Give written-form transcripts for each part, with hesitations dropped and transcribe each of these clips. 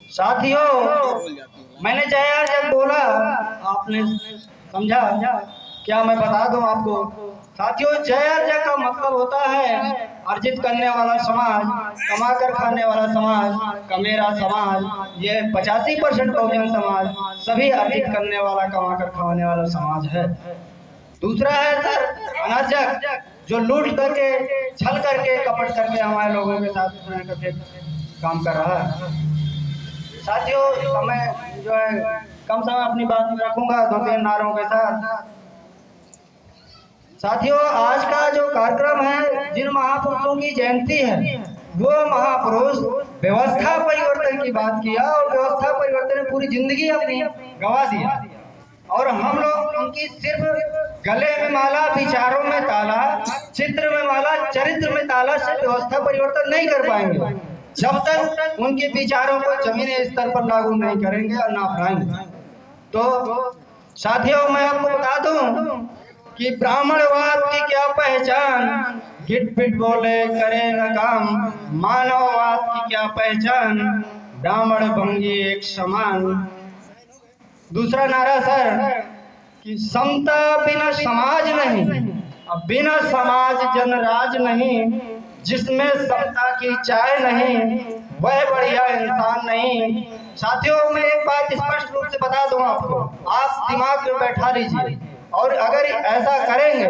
साथियों, मैंने जया जब बोला आपने समझा, क्या मैं बता दूं आपको। साथियों, जय का मतलब होता है अर्जित करने वाला समाज, कमा कर खाने वाला समाज, कमेरा समाज। ये 85% बहुजन समाज सभी अर्जित करने वाला, कमा कर खाने वाला समाज है। दूसरा है सर अनाजक, जो लूट करके, छल करके, कपट करके हमारे लोगों के साथ करके काम कर रहा है। साथियों, समय जो है कम समय अपनी बात में रखूंगा 2-3 नारों के साथ। साथियों, आज का जो कार्यक्रम है, जिन महापुरुषों की जयंती है, वो महापुरुष व्यवस्था परिवर्तन की बात किया और व्यवस्था परिवर्तन में पूरी जिंदगी अपनी गंवा दिया। और हम लोग उनकी सिर्फ गले में माला, विचारों में ताला, चित्र में माला, चरित्र में ताला से व्यवस्था परिवर्तन नहीं कर पाएंगे जब तक उनके विचारों को जमीनी स्तर पर लागू नहीं करेंगे और ना अपनाएंगे। तो साथियों, मैं आपको बता दूं कि ब्राह्मणवाद की क्या पहचान, गिट पिट बोले करे न काम। मानववाद की क्या पहचान, ब्राह्मण भंगी एक समान। दूसरा नारा सर कि समता बिना समाज नहीं, अब बिना समाज जनराज नहीं। जिसमें समता की चाय नहीं, वह बढ़िया इंसान नहीं। साथियों, मैं एक बात स्पष्ट रूप से बता दूं आपको, आप दिमाग में बैठा लीजिए, और अगर ऐसा करेंगे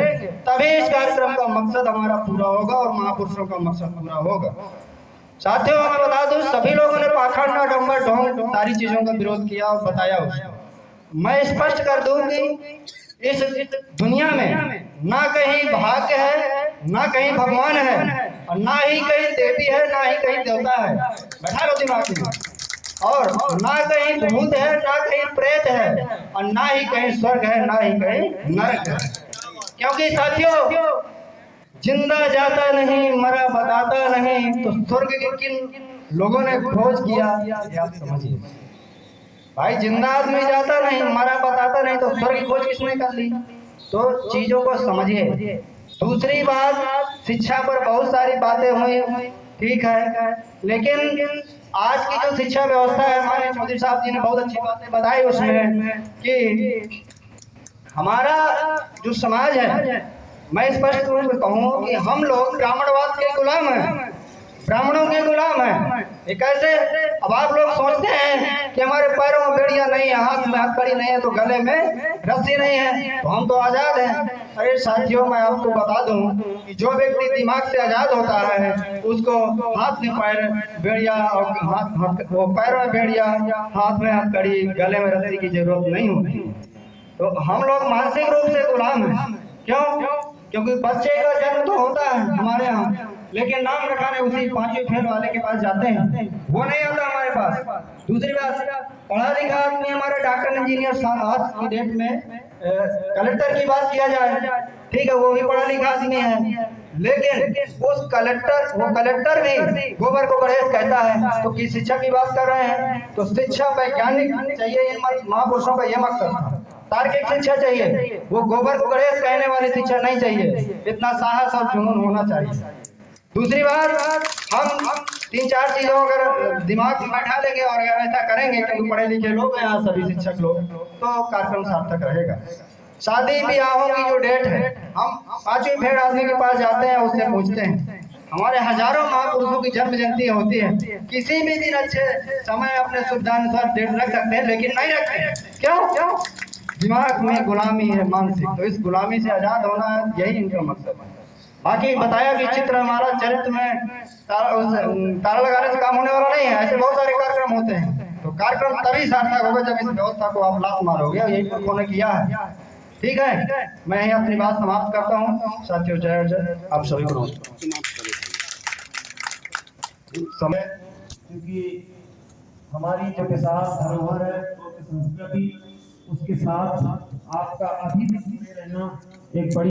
तभी इस कार्यक्रम का मकसद हमारा पूरा होगा और महापुरुषों का मकसद पूरा होगा। साथियों, मैं बता दूं, सभी लोगों ने पाखंड, डंबर, ढोंग सारी चीजों का विरोध किया और बताया उसको। मैं स्पष्ट कर दूं कि इस दुनिया में ना कहीं भाग्य है, ना कहीं भगवान है, और ना ही कहीं देवी है, ना ही कहीं देवता है। बैठा लो दिमाग में। और ना कहीं भूत है, ना कहीं प्रेत है, और ना ही कहीं स्वर्ग है, ना ही कहीं नरक है। क्योंकि साथियों, जिंदा जाता नहीं, मरा बताता नहीं, तो स्वर्ग के किन लोगों ने खोज किया, ये आप समझिए। भाई, जिंदा आदमी जाता नहीं, मरा बताता नहीं, तो स्वर्ग की खोज किसने कर ली? तो चीजों को समझिए। दूसरी बात, शिक्षा पर बहुत सारी बातें हुई, ठीक है, लेकिन आज की जो शिक्षा व्यवस्था है, हमारे मोदी साहब जी ने बहुत अच्छी बातें बताई उसमें कि हमारा जो समाज है, मैं स्पष्ट रूप से कहूँ कि हम लोग ब्राह्मणवाद के गुलाम हैं, ब्राह्मणों के गुलाम हैं। ये कैसे? अब आप लोग सोचते हैं कि हमारे पैरों में बेड़ियां नहीं है, हाथ में हथकड़ी नहीं है, तो गले में रस्सी नहीं है, तो हम तो आजाद हैं। अरे साथियों, मैं आपको बता दूं कि जो व्यक्ति दिमाग से आजाद होता है, उसको हाथ में पैर बेड़िया और वो पैरों में बेड़िया, हाथ में हथकड़ी, गले में रस्सी की जरूरत नहीं होती। तो हम लोग मानसिक रूप से गुलाम हैं। क्यों? क्योंकि बच्चे का जन्म तो होता है हमारे यहाँ, लेकिन नाम रखाने उसी 5वीं फेल वाले के पास जाते हैं, वो नहीं आता हमारे पास। दूसरी बात, पढ़ा लिखा आदमी हमारे डॉक्टर, इंजीनियर, आज की डेट में कलेक्टर की बात किया जाए, ठीक है, वो भी पढ़ा लिखा आदमी है, लेकिन उस वो कलेक्टर भी गोबर को गणेश कहता है। तो किस शिक्षा की बात कर रहे हैं? तो शिक्षा वैज्ञानिक चाहिए, इन महापुरुषों का यह मकसद था। तार्किक शिक्षा चाहिए, वो गोबर को गणेश कहने वाली शिक्षा नहीं चाहिए। इतना साहस और जुनून होना चाहिए। दूसरी बात, हम 3-4 चीजों अगर दिमाग में बैठा लेंगे और अगर ऐसा करेंगे, क्योंकि पढ़े लिखे लोग हैं यहाँ सभी शिक्षक लोग, तो कार्यक्रम सार्थक रहेगा। शादी ब्याहों की जो डेट है, हम 5वीं फेल आदमी के पास जाते हैं, उससे पूछते हैं। हमारे हजारों महापुरुषों की जन्म जयंती होती है, किसी भी दिन अच्छे समय अपने सुविधानुसार डेट रख सकते हैं, लेकिन नहीं रखते। क्यों? दिमाग में गुलामी है, मानसिक। तो इस गुलामी से आजाद होना है, यही इनका मकसद है। बाकी बताया कि चित्र हमारा, चरित्र में ताला लगाने से काम होने वाला नहीं है। ऐसे बहुत सारे कार्यक्रम होते हैं, तो कार्यक्रम तभी सार्थक होगा जब इस व्यवस्था को आप लात मारोगे, और यही पुरखों ने किया है। ठीक है, मैं यही अपनी बात समाप्त करता हूँ। साथियों, जय जय, आप सभी को समय, क्योंकि हमारी जो किसान धरोहर है, तो संस्कृति, उसके साथ आपका अभी भी जुड़े रहना एक बड़ी